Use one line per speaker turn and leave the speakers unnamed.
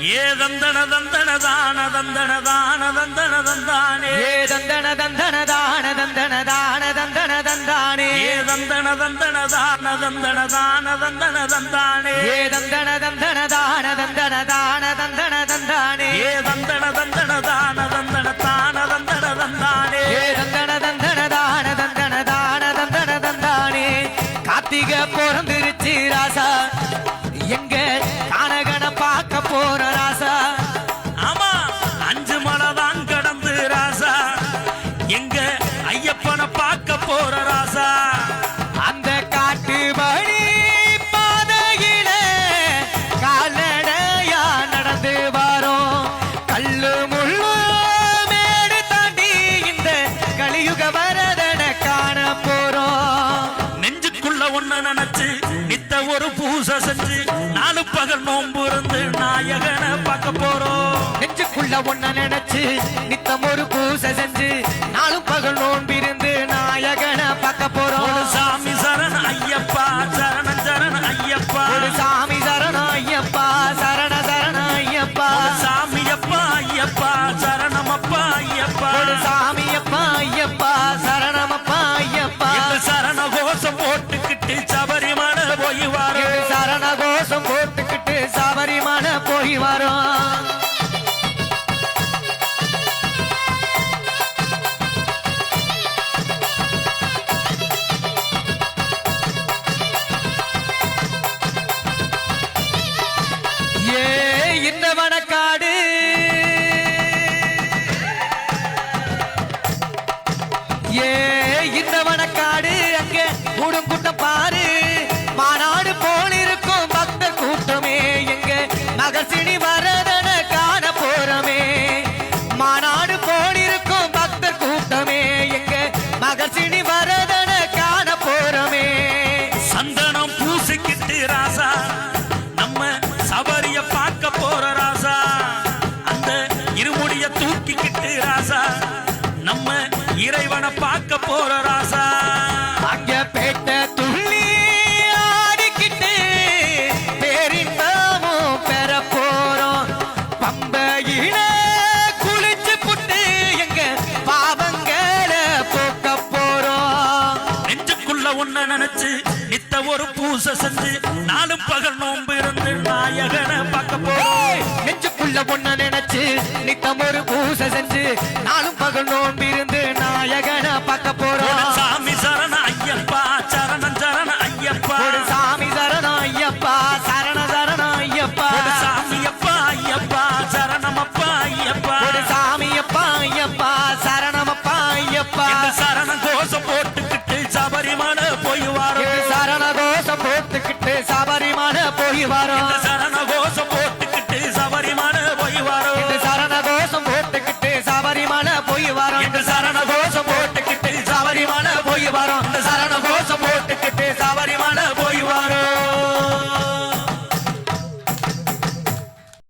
ஏ தந்தன தந்தன தான தந்தன தான தந்தன தந்தானே
ஏ தந்தன தந்தன தான தந்தன தான தந்தன தந்தானே
ஏ தந்தன தந்தன தான தந்தன தான தந்தன தந்தானே
ஏ தந்தன தந்தன தான தந்தன தான தந்தன தந்தானே
ஏ தந்தன தந்தன தான தந்தன தான தந்தன தந்தானே
ஏ தந்தன தந்தன தான தந்தன தான தந்தன தந்தானே கார்த்திகை பிறந்துருச்சு ராசா எங்க கானகன பார்க்க போற ராசா
ஆமா 5 மலைதான் கடந்து ராசா எங்க ஐயப்பனை பார்க்க போற ராசா
அந்த காட்டு வழி பாதையில கால்நடையா நடந்து வரோம் கல்லு முள்ளு மேடு தாண்டி இந்த கலியுக வரதன காண போறோம்
நெஞ்சுக்குள்ள ஒண்ணு நினைச்சு நித்த ஒரு பூசை செஞ்சு 4 பகல் நோன்பு இருந்து நாயகனை பார்க்க போறோம்
நெஞ்சுக்குள்ள ஒண்ண நினைச்சு நித்தம் ஒரு பூசை செஞ்சு 4 பகல் நோன்பிருந்து நாயகனை பார்க்க போறோம்
ஒரு சாமி சரண ஐயப்பா சரண சரண ஐயப்பா
ஒரு சாமி சரண ஐயப்பா சரண சரண ஐயப்பா
ஒரு சாமி அப்பா ஐயப்பா சரணமப்பா ஐயப்பா
ஒரு சாமி அப்பா ஐயப்பா சரணமப்பா ஐயப்பா
இந்த சரண கோஷம் போட்டுக்கிட்டு சபரிமலை போய்
இது
வரோம்
சரண கோஷம் போட்டுக்கிட்டு சபரிமலை போய் வரோம் ஏ இந்த வனக்காடு ஏ இந்த வனக்காடு அங்கே கூடும் கூட்டம் பாரு மாநாடு போலிருக்கும் பக்தர் கூட்டமே எங்க நகர்சினி வரதன காண போறமே மாநாடு போலிருக்கும் பக்தர் கூட்டமே எங்க நகர்சினி வரதன காண போறமே
சந்தனம் பூசிக்கிட்டு ராசா நம்ம சபரிய பார்க்க போற ராசா அந்த இருமுடிய தூக்கிக்கிட்டு ராசா நம்ம இறைவனை பார்க்க போற ராசா
அங்க பேட்ட துள்ளி ஆடிக்கிட்டு பேரின்பமும் பெற போறோம் பம்பையில குளிச்சு புட்டு எங்க பாவங்களை போக்க போறோம்
நெஞ்சுக்குள்ள ஒண்ணு நினைச்சு நித்த ஒரு பூசை செஞ்சு 4 பகல் நோன்பு இருந்து நாயகனை பார்க்க போறோம்
நெஞ்சுக்குள்ள ஒண்ணு நினைச்சு நித்தம் ஒரு பூசை செஞ்சு 4 பகல் நோன்பிருந்து நாயகனை பார்க்க
ஒரு
போறோம்
சாமி சரண ஐயப்பா சரண சரண ஐயப்பா
ஒரு சாமி சரண ஐயப்பா சரண சரண ஐயப்பா
ஒரு சாமி அப்பா ஐயப்பா சரணமப்பா ஐயப்பா
ஒரு சாமி அப்பா ஐயப்பா சரணமப்பா ஐயப்பா
இந்த சரண கோஷம் போட்டுக்கிட்டு சபரிமலை போய் வரோம்
இது சரண கோஷம் போட்டுக்கிட்டு சபரிமலை போய் வரோம்
இந்த சரண கோஷம் போட்டுக்கிட்டு சபரிமலை போய் வரோம்
இது சரண கோஷம் போட்டுக்கிட்டு சபரிமலை போய் வரோம்
இந்த சரண கோஷம் போட்டுக்கிட்டு சபரிமலை போய் வரோம் இந்த சரண கோஷம் போட்டுக்கிட்டு சபரிமலை